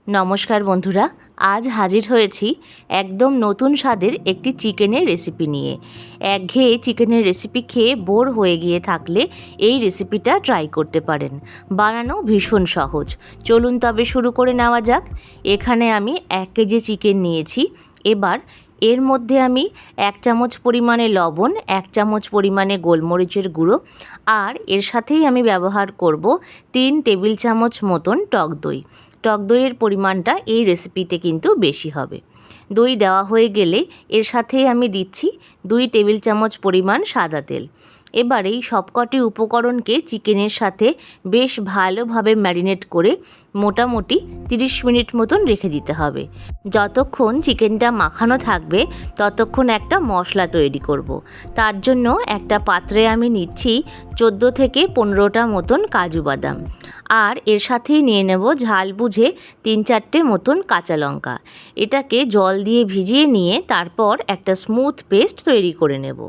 নমস্কার বন্ধুরা, আজ হাজির হয়েছি একদম নতুন স্বাদের একটি চিকেনের রেসিপি নিয়ে। একঘেয়ে চিকেনের রেসিপি খেয়ে বোর হয়ে গিয়ে থাকলে এই রেসিপিটা ট্রাই করতে পারেন। বানানো ভীষণ সহজ। চলুন তবে শুরু করে নেওয়া যাক। এখানে আমি 1 কেজি চিকেন নিয়েছি। এবার এর মধ্যে আমি 1 চামচ পরিমাণে লবণ, 1 চামচ পরিমাণে গোলমরিচের গুঁড়ো আর এর সাথেই আমি ব্যবহার করব 3 টেবিল চামচ মতন টক দই। টক দইয়ের পরিমাণটা এই রেসিপিতে কিন্তু বেশি হবে। দই দেওয়া হয়ে গেলে এর সাথেই আমি দিচ্ছি 2 টেবিল চামচ পরিমাণ সাদা তেল। এবার এই সবকটি উপকরণকে চিকেনের সাথে বেশ ভালোভাবে ম্যারিনেট করে মোটামুটি 30 মিনিট মতন রেখে দিতে হবে। যতক্ষণ চিকেনটা মাখানো থাকবে ততক্ষণ একটা মশলা তৈরি করব। তার জন্য একটা পাত্রে আমি নিচ্ছি 14 থেকে 15টা মতন কাজু বাদাম আর এর সাথেই নিয়ে নেব ঝাল বুঝে 3-4টে মতন কাঁচা লঙ্কা। এটাকে জল দিয়ে ভিজিয়ে নিয়ে তারপর একটা স্মুথ পেস্ট তৈরি করে নেব।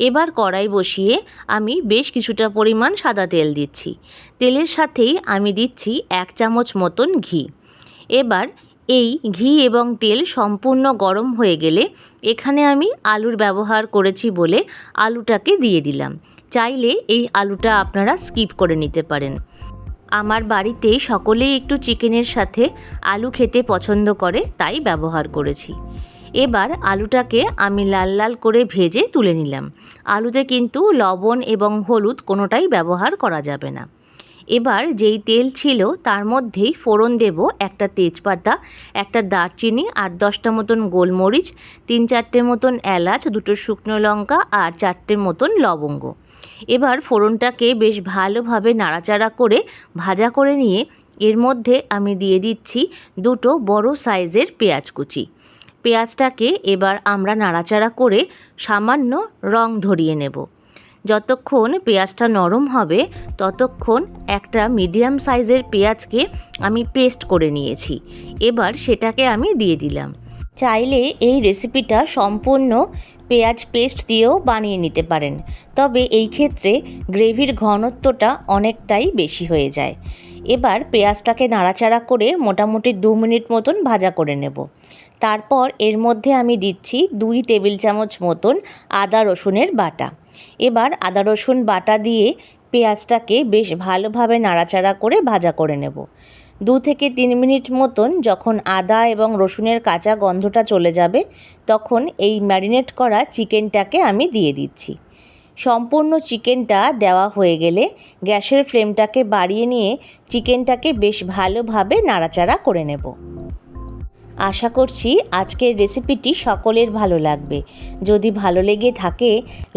এবার কড়াই বসিয়ে আমি বেশ কিছুটা পরিমাণ সাদা তেল দিচ্ছি। তেলের সাথেই আমি দিচ্ছি 1 চামচ মতন ঘি। এবার এই ঘি এবং তেল সম্পূর্ণ গরম হয়ে গেলে এখানে আমি আলুর ব্যবহার করেছি বলে আলুটাকে দিয়ে দিলাম। চাইলে এই আলুটা আপনারা স্কিপ করে নিতে পারেন। আমার বাড়িতে সকলেই একটু চিকেনের সাথে আলু খেতে পছন্দ করে, তাই ব্যবহার করেছি। এবার আলুটাকে আমি লাল লাল করে ভেজে তুলে নিলাম। আলুতে কিন্তু লবণ এবং হলুদ কোনোটাই ব্যবহার করা যাবে না। এবার যেই তেল ছিল তার মধ্যেই ফোড়ন দেব একটা তেজপাতা, একটা দারচিনি, 8-10টা মতন গোলমরিচ, 3-4টে মতন এলাচ, 2টো শুকনো লঙ্কা আর 4টে মতন লবঙ্গ। এবার ফোড়নটাকে বেশ ভালোভাবে নাড়াচাড়া করে ভাজা করে নিয়ে এর মধ্যে আমি দিয়ে দিচ্ছি 2টো বড় সাইজের পেঁয়াজ কুচি। পেঁয়াজটাকে এবার আমরা নাড়াচাড়া করে সামান্য রং ধরিয়ে নেব। যতক্ষণ পেঁয়াজটা নরম হবে ততক্ষণ একটা মিডিয়াম সাইজের পেঁয়াজকে আমি পেস্ট করে নিয়েছি। এবার সেটাকে আমি দিয়ে দিলাম। চাইলে এই রেসিপিটা সম্পূর্ণ পেঁয়াজ পেস্ট দিয়েও বানিয়ে নিতে পারেন, তবে এই ক্ষেত্রে গ্রেভির ঘনত্বটা অনেকটাই বেশি হয়ে যায়। এবার পেঁয়াজটাকে নাড়াচাড়া করে মোটামুটি 2 মিনিট মতন ভাজা করে নেব। তারপর এর মধ্যে আমি দিচ্ছি 2 টেবিল চামচ মতন আদা রসুনের বাটা। এবার আদা রসুন বাটা দিয়ে পেঁয়াজটাকে বেশ ভালোভাবে নাড়াচাড়া করে ভাজা করে নেব। 2 থেকে 3 মিনিট মতন যখন আদা এবং রসুনের কাঁচা গন্ধটা চলে যাবে তখন এই ম্যারিনেট করা চিকেনটাকে আমি দিয়ে দিচ্ছি। সম্পূর্ণ চিকেনটা দেওয়া হয়ে গেলে গ্যাসের ফ্লেমটাকে বাড়িয়ে নিয়ে চিকেনটাকে বেশ ভালোভাবে নাড়াচাড়া করে নেব। আশা করছি আজকের রেসিপিটি সকলের ভালো লাগবে। যদি ভালো লেগে থাকে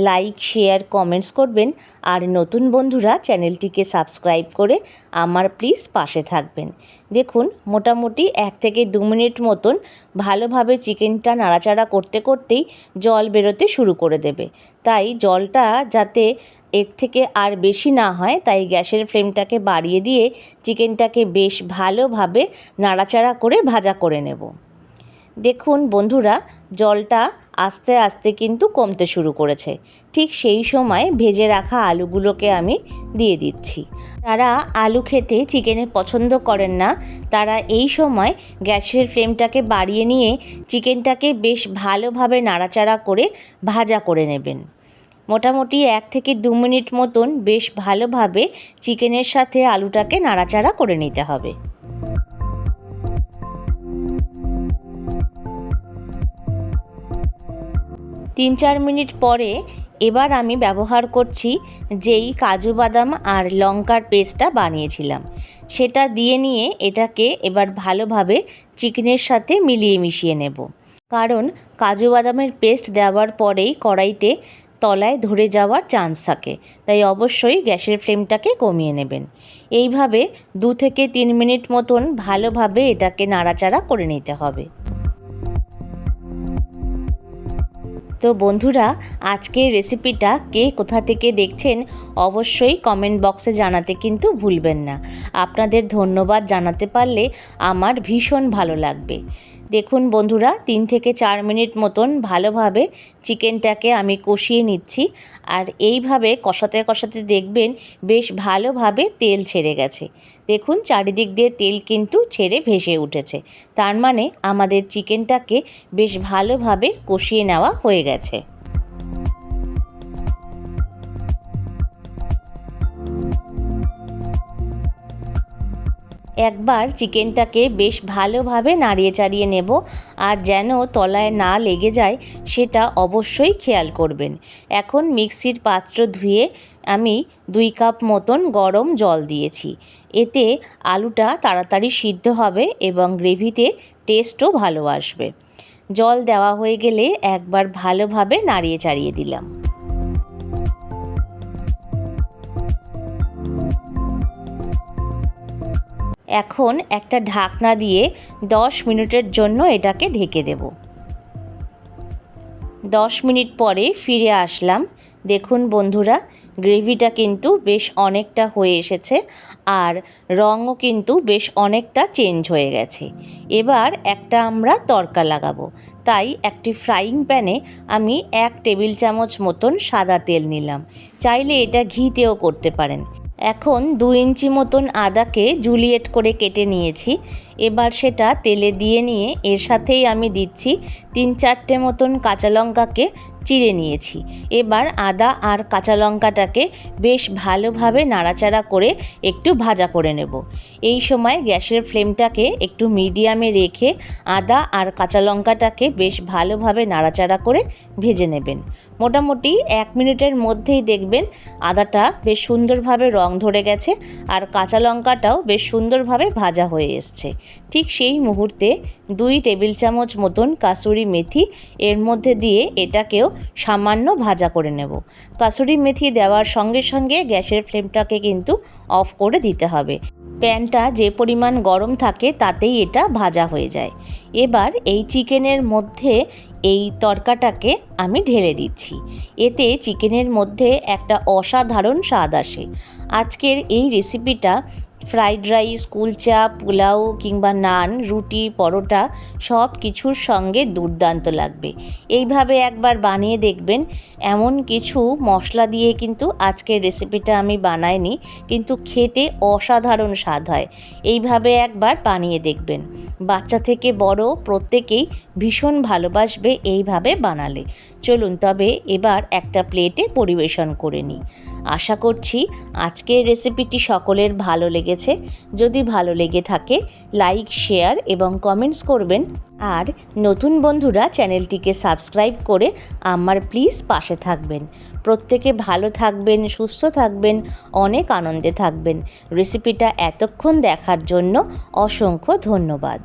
লাইক, শেয়ার, কমেন্টস করবেন আর নতুন বন্ধুরা চ্যানেলটিকে সাবস্ক্রাইব করে আমার প্লিজ পাশে থাকবেন। দেখুন মোটামুটি 1 থেকে 2 মিনিট মতন ভালোভাবে চিকেনটা নাড়াচাড়া করতে করতেই জল বেরোতে শুরু করে দেবে। তাই জলটা যাতে এর থেকে আর বেশি না হয় তাই গ্যাসের ফ্লেমটাকে বাড়িয়ে দিয়ে চিকেনটাকে বেশ ভালোভাবে নাড়াচাড়া করে ভাজা করে নেব। দেখুন বন্ধুরা, জলটা আস্তে আস্তে কিন্তু কমতে শুরু করেছে। ঠিক সেই সময় ভেজে রাখা আলুগুলোকে আমি দিয়ে দিচ্ছি। যারা আলু খেতে চিকেনে পছন্দ করেন না তারা এই সময় গ্যাসের ফ্লেমটাকে বাড়িয়ে নিয়ে চিকেনটাকে বেশ ভালোভাবে নাড়াচাড়া করে ভাজা করে নেবেন। মোটামুটি 1 থেকে 2 মিনিট মতন বেশ ভালোভাবে চিকেনের সাথে আলুটাকে নাড়াচাড়া করে নিতে হবে। তিন চার মিনিট পরে এবার আমি ব্যবহার করছি যেই কাজু বাদাম আর লঙ্কার পেস্টটা বানিয়েছিলাম সেটা দিয়ে নিয়ে এটাকে এবার ভালোভাবে চিকেনের সাথে মিলিয়ে মিশিয়ে নেব। কারণ কাজু বাদামের পেস্ট দেওয়ার পরেই কড়াইতে তলায় ধরে যাওয়ার চান্স থাকে, তাই অবশ্যই গ্যাসের ফ্লেমটাকে কমিয়ে নেবেন। এইভাবে 2 থেকে 3 মিনিট মতন ভালোভাবে এটাকে নাড়াচাড়া করে নিতে হবে। তো বন্ধুরা, আজকের রেসিপিটা কে কোথা থেকে দেখছেন অবশ্যই কমেন্ট বক্সে জানাতে কিন্তু ভুলবেন না। আপনাদের ধন্যবাদ জানাতে পারলে আমার ভীষণ ভালো লাগবে। দেখুন বন্ধুরা, 3 থেকে 4 মিনিট মতন ভালোভাবে চিকেনটাকে আমি কষিয়ে নিচ্ছি। আর এইভাবে কষাতে কষাতে দেখবেন বেশ ভালোভাবে তেল ছেড়ে গেছে। দেখুন চারিদিক দিয়ে তেল কিন্তু ছেড়ে ভেসে উঠেছে। তার মানে আমাদের চিকেনটাকে বেশ ভালোভাবে কষিয়ে নেওয়া হয়ে গেছে। একবার চিকেনটাকে বেশ ভালোভাবে নাড়িয়ে চাড়িয়ে নেব, আর যেন তলায় না লেগে যায় সেটা অবশ্যই খেয়াল করবেন। এখন মিক্সির পাত্র ধুয়ে আমি 2 কাপ মতন গরম জল দিয়েছি। এতে আলুটা তাড়াতাড়ি সিদ্ধ হবে এবং গ্রেভিতে টেস্টও ভালো আসবে। জল দেওয়া হয়ে গেলে একবার ভালোভাবে নাড়িয়ে চাড়িয়ে দিলাম। এখন একটা ঢাকনা দিয়ে 10 মিনিটের জন্য এটাকে ঢেকে দেব। 10 মিনিট পরে ফিরে আসলাম। দেখুন বন্ধুরা, গ্রেভিটা কিন্তু বেশ অনেকটা হয়ে এসেছে, আর রঙও কিন্তু বেশ অনেকটা চেঞ্জ হয়ে গেছে। এবার একটা আমরা তড়কা লাগাবো, তাই একটি ফ্রাইং প্যানে আমি 1 টেবিল চামচ মতন সাদা তেল নিলাম। চাইলে এটা ঘিতেও করতে পারেন। এখন 2 ইঞ্চি মতন আদাকে জুলিয়েট করে কেটে নিয়েছি। এবার সেটা তেলে দিয়ে নিয়ে এর সাথেই আমি দিচ্ছি 3-4টে মতন কাঁচা লঙ্কাকে চিড়ে নিয়েছি। এবার আদা আর কাঁচা লঙ্কাটাকে বেশ ভালোভাবে নাড়াচাড়া করে একটু ভাজা করে নেব। এই সময় গ্যাসের ফ্লেমটাকে একটু মিডিয়ামে রেখে আদা আর কাঁচা লঙ্কাটাকে বেশ ভালোভাবে নাড়াচাড়া করে ভেজে নেবেন। মোটামুটি 1 মিনিটের মধ্যেই দেখবেন আদাটা বেশ সুন্দরভাবে রং ধরে গেছে, আর কাঁচা লঙ্কাটাও বেশ সুন্দরভাবে ভাজা হয়ে এসছে। ঠিক সেই মুহূর্তে 2 টেবিল চামচ মতন কাসুরি মেথি এর মধ্যে দিয়ে এটাকেও সামান্য ভাজা করে নেব। কাসুরি মেথি দেওয়ার সঙ্গে সঙ্গে গ্যাসের ফ্লেমটাকে কিন্তু অফ করে দিতে হবে। প্যানটা যে পরিমাণ গরম থাকে তাতেই এটা ভাজা হয়ে যায়। এবার এই চিকেনের মধ্যে এই তড়কাটাকে আমি ঢেলে দিচ্ছি। এতে চিকেনের মধ্যে একটা অসাধারণ স্বাদ আসে। আজকের এই রেসিপিটা ফ্রাইড রাইস, কুলচা, পোলাও কিংবা নান, রুটি, পরোটা সব কিছুর সঙ্গে দুর্দান্ত লাগবে। এইভাবে একবার বানিয়ে দেখবেন। এমন কিছু মশলা দিয়ে কিন্তু আজকের রেসিপিটা আমি বানাইনি, কিন্তু খেতে অসাধারণ স্বাদ হয়। এইভাবে একবার বানিয়ে দেখবেন। বাচ্চা থেকে বড় প্রত্যেকেই ভীষণ ভালোবাসবে এইভাবে বানালে। চলুন তবে এবার একটা প্লেটে পরিবেশন করে নিই। আশা করছি আজকের রেসিপিটি সকলের ভালো লেগেছে। যদি ভালো লেগে থাকে লাইক, শেয়ার এবং কমেন্টস করবেন। আর নতুন বন্ধুরা চ্যানেলটিকে সাবস্ক্রাইব করে আমার প্লিজ পাশে থাকবেন। প্রত্যেকে ভালো থাকবেন, সুস্থ থাকবেন, অনেক আনন্দে থাকবেন। রেসিপিটা এতক্ষণ দেখার জন্য অসংখ্য ধন্যবাদ।